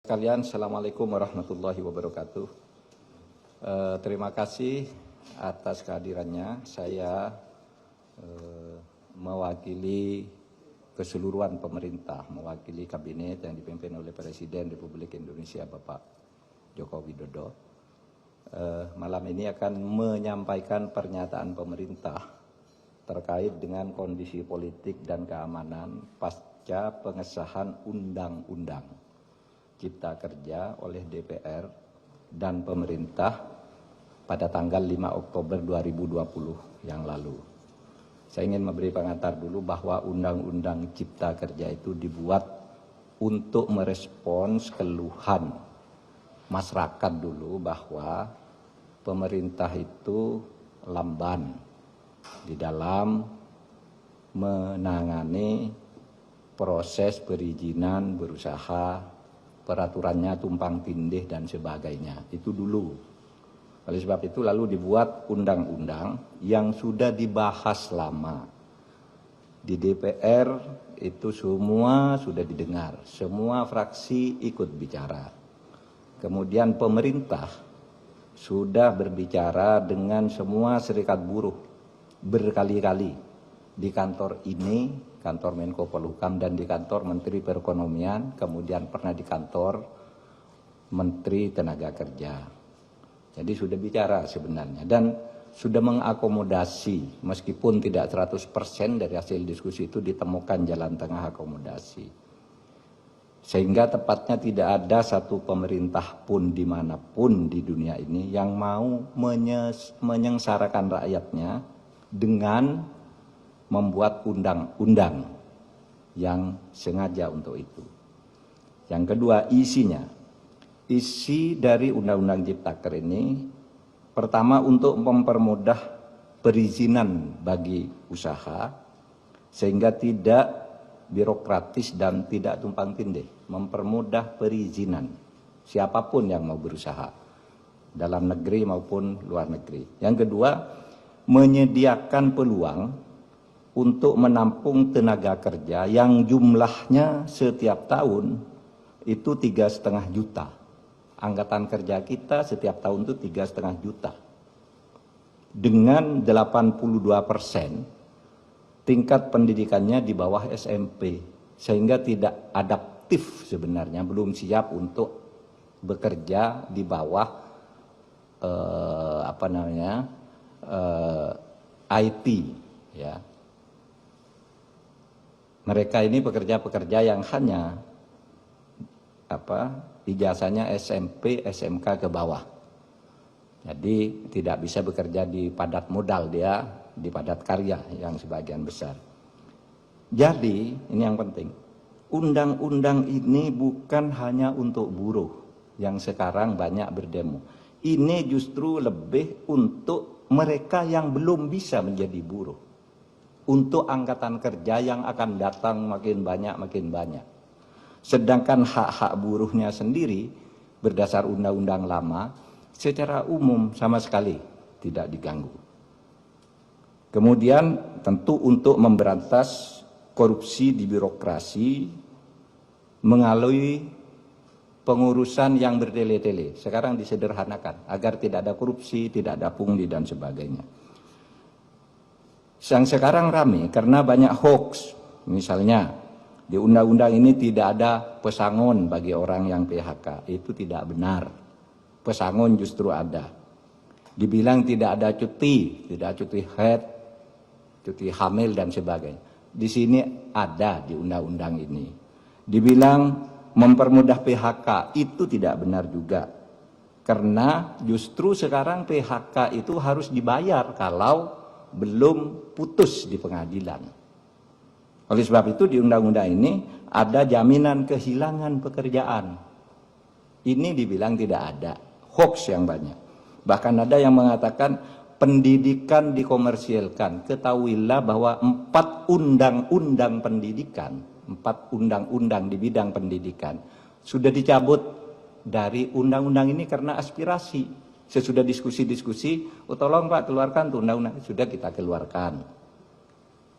Kalian, Assalamualaikum warahmatullahi wabarakatuh. Terima kasih atas kehadirannya. Saya mewakili keseluruhan pemerintah, mewakili kabinet yang dipimpin oleh Presiden Republik Indonesia Bapak Joko Widodo. Malam ini akan menyampaikan pernyataan pemerintah terkait dengan kondisi politik dan keamanan pasca pengesahan Undang-Undang Cipta Kerja oleh DPR dan pemerintah pada tanggal 5 Oktober 2020 yang lalu. Saya ingin memberi pengantar dulu bahwa Undang-Undang Cipta Kerja itu dibuat untuk merespons keluhan masyarakat dulu bahwa pemerintah itu lamban di dalam menangani proses perizinan berusaha, peraturannya tumpang tindih dan sebagainya. Itu dulu. Oleh sebab itu lalu dibuat undang-undang yang sudah dibahas lama. Di DPR itu semua sudah didengar, semua fraksi ikut bicara. Kemudian pemerintah sudah berbicara dengan semua serikat buruh berkali-kali di kantor ini, kantor Menko Polhukam, dan di kantor Menteri Perekonomian, kemudian pernah di kantor Menteri Tenaga Kerja. Jadi sudah bicara sebenarnya dan sudah mengakomodasi, meskipun tidak 100% dari hasil diskusi itu ditemukan jalan tengah akomodasi. Sehingga tepatnya tidak ada satu pemerintah pun dimanapun di dunia ini yang mau menyengsarakan rakyatnya dengan membuat undang-undang yang sengaja untuk itu. Yang kedua, isinya. Isi dari Undang-Undang Ciptaker ini pertama untuk mempermudah perizinan bagi usaha sehingga tidak birokratis dan tidak tumpang tindih, mempermudah perizinan siapapun yang mau berusaha dalam negeri maupun luar negeri. Yang kedua, menyediakan peluang untuk menampung tenaga kerja yang jumlahnya setiap tahun itu 3,5 juta. Angkatan kerja kita setiap tahun itu 3,5 juta. Dengan 82% tingkat pendidikannya di bawah SMP, sehingga tidak adaptif sebenarnya, belum siap untuk bekerja di bawah IT, ya. Mereka ini pekerja-pekerja yang hanya ijazahnya SMP, SMK ke bawah. Jadi tidak bisa bekerja di padat modal, dia di padat karya yang sebagian besar. Jadi ini yang penting. Undang-undang ini bukan hanya untuk buruh yang sekarang banyak berdemo. Ini justru lebih untuk mereka yang belum bisa menjadi buruh. Untuk angkatan kerja yang akan datang makin banyak. Sedangkan hak-hak buruhnya sendiri berdasar undang-undang lama secara umum sama sekali tidak diganggu. Kemudian tentu untuk memberantas korupsi di birokrasi melalui pengurusan yang bertele-tele. Sekarang disederhanakan agar tidak ada korupsi, tidak ada pungli dan sebagainya. Yang sekarang ramai karena banyak hoax. Misalnya di undang-undang ini tidak ada pesangon bagi orang yang PHK. Itu tidak benar. Pesangon justru ada. Dibilang tidak ada cuti, tidak cuti haid, cuti hamil dan sebagainya. Di sini ada di undang-undang ini. Dibilang mempermudah PHK, itu tidak benar juga. Karena justru sekarang PHK itu harus dibayar kalau belum putus di pengadilan. Oleh sebab itu di undang-undang ini ada jaminan kehilangan pekerjaan. Ini dibilang tidak ada, hoax yang banyak. Bahkan ada yang mengatakan pendidikan dikomersilkan. Ketahuilah bahwa 4 undang-undang pendidikan, 4 undang-undang di bidang pendidikan sudah dicabut dari undang-undang ini karena aspirasi. Sesudah diskusi-diskusi, tolong Pak keluarkan tuh undang-undang, sudah kita keluarkan.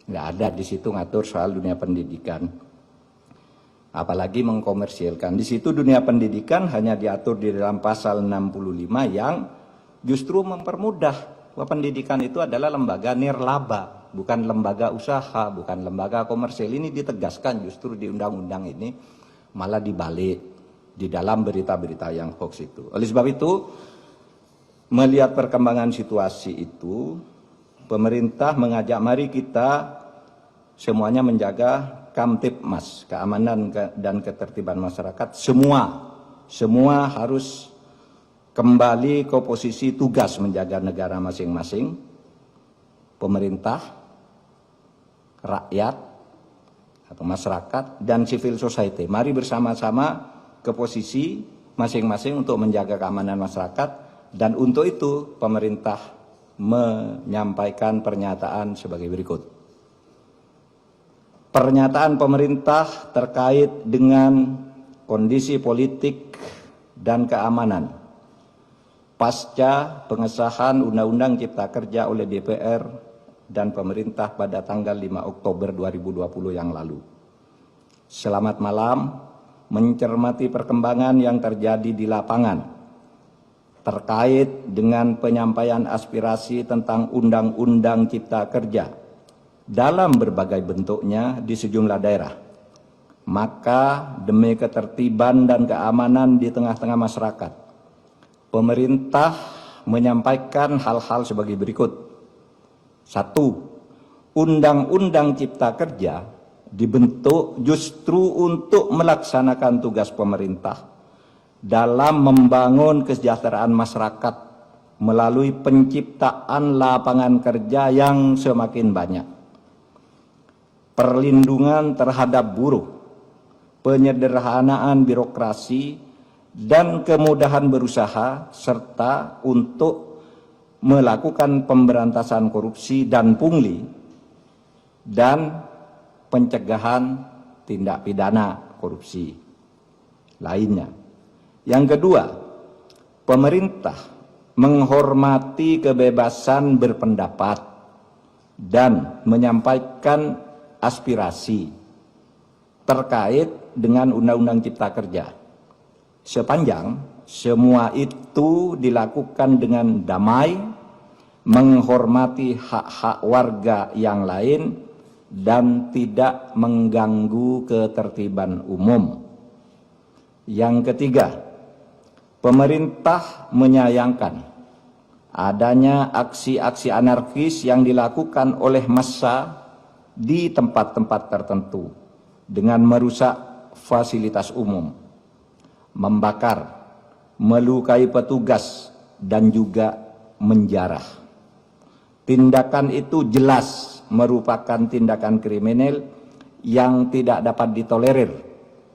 Nggak ada di situ ngatur soal dunia pendidikan. apalagi mengkomersilkan. Di situ dunia pendidikan hanya diatur di dalam pasal 65 yang justru mempermudah bahwa pendidikan itu adalah lembaga nirlaba, bukan lembaga usaha, bukan lembaga komersil. Ini ditegaskan justru di undang-undang ini, malah dibalik di dalam berita-berita yang hoax itu. Oleh sebab itu, melihat perkembangan situasi itu, pemerintah mengajak mari kita semuanya menjaga Kamtibmas, keamanan dan ketertiban masyarakat, semua harus kembali ke posisi tugas menjaga negara masing-masing, pemerintah, rakyat atau masyarakat, dan civil society. Mari bersama-sama ke posisi masing-masing untuk menjaga keamanan masyarakat, dan untuk itu pemerintah menyampaikan pernyataan sebagai berikut. Pernyataan pemerintah terkait dengan kondisi politik dan keamanan pasca pengesahan Undang-Undang Cipta Kerja oleh DPR dan pemerintah pada tanggal 5 Oktober 2020 yang lalu. Selamat malam, mencermati perkembangan yang terjadi di lapangan terkait dengan penyampaian aspirasi tentang Undang-Undang Cipta Kerja dalam berbagai bentuknya di sejumlah daerah. Maka demi ketertiban dan keamanan di tengah-tengah masyarakat, pemerintah menyampaikan hal-hal sebagai berikut. 1. Undang-Undang Cipta Kerja dibentuk justru untuk melaksanakan tugas pemerintah dalam membangun kesejahteraan masyarakat melalui penciptaan lapangan kerja yang semakin banyak, perlindungan terhadap buruh, penyederhanaan birokrasi, dan kemudahan berusaha, serta untuk melakukan pemberantasan korupsi dan pungli, dan pencegahan tindak pidana korupsi lainnya. Yang kedua, pemerintah menghormati kebebasan berpendapat dan menyampaikan aspirasi terkait dengan Undang-Undang Cipta Kerja, sepanjang semua itu dilakukan dengan damai, menghormati hak-hak warga yang lain, dan tidak mengganggu ketertiban umum. Yang ketiga, pemerintah menyayangkan adanya aksi-aksi anarkis yang dilakukan oleh massa di tempat-tempat tertentu dengan merusak fasilitas umum, membakar, melukai petugas, dan juga menjarah. Tindakan itu jelas merupakan tindakan kriminal yang tidak dapat ditolerir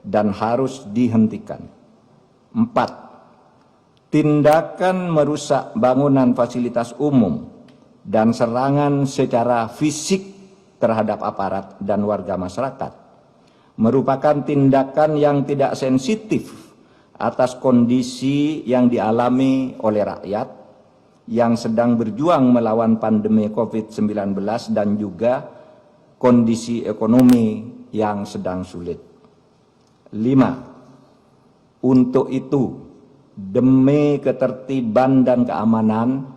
dan harus dihentikan. 4. Tindakan merusak bangunan fasilitas umum dan serangan secara fisik terhadap aparat dan warga masyarakat merupakan tindakan yang tidak sensitif atas kondisi yang dialami oleh rakyat yang sedang berjuang melawan pandemi COVID-19 dan juga kondisi ekonomi yang sedang sulit. 5. Untuk itu, demi ketertiban dan keamanan,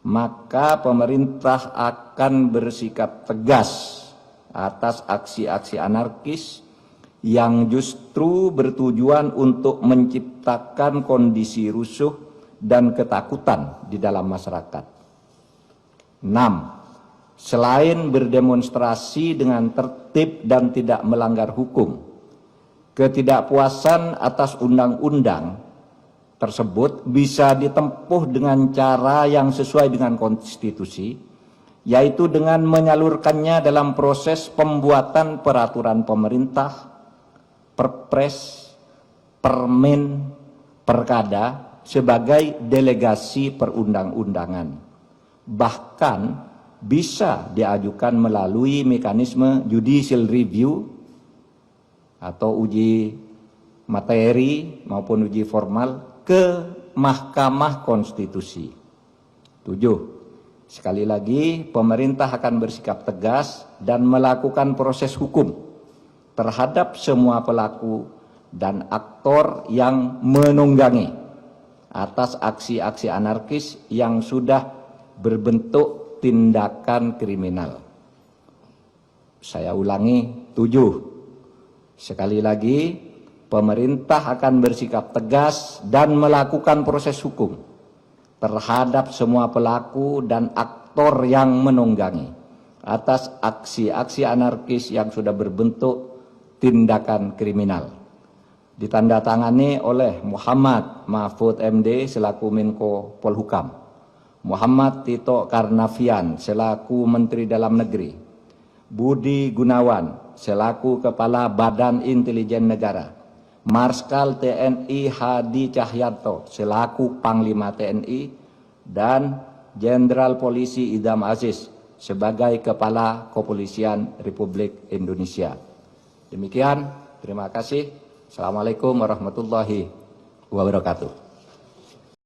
maka pemerintah akan bersikap tegas atas aksi-aksi anarkis yang justru bertujuan untuk menciptakan kondisi rusuh dan ketakutan di dalam masyarakat. 6. Selain berdemonstrasi dengan tertib dan tidak melanggar hukum, ketidakpuasan atas undang-undang tersebut bisa ditempuh dengan cara yang sesuai dengan konstitusi, yaitu dengan menyalurkannya dalam proses pembuatan peraturan pemerintah, perpres, permen, perkada sebagai delegasi perundang-undangan. Bahkan bisa diajukan melalui mekanisme judicial review atau uji materi maupun uji formal ke Mahkamah Konstitusi. 7. Sekali lagi, pemerintah akan bersikap tegas dan melakukan proses hukum terhadap semua pelaku dan aktor yang menunggangi atas aksi-aksi anarkis yang sudah berbentuk tindakan kriminal. Saya ulangi, 7. Sekali lagi, pemerintah akan bersikap tegas dan melakukan proses hukum terhadap semua pelaku dan aktor yang menunggangi atas aksi-aksi anarkis yang sudah berbentuk tindakan kriminal. Ditandatangani oleh Muhammad Mahfud MD selaku Menko Polhukam, Muhammad Tito Karnavian selaku Menteri Dalam Negeri, Budi Gunawan selaku Kepala Badan Intelijen Negara, Marskal TNI Hadi Cahyanto selaku Panglima TNI, dan Jenderal Polisi Idham Aziz sebagai Kepala Kepolisian Republik Indonesia. Demikian, terima kasih. Assalamualaikum warahmatullahi wabarakatuh.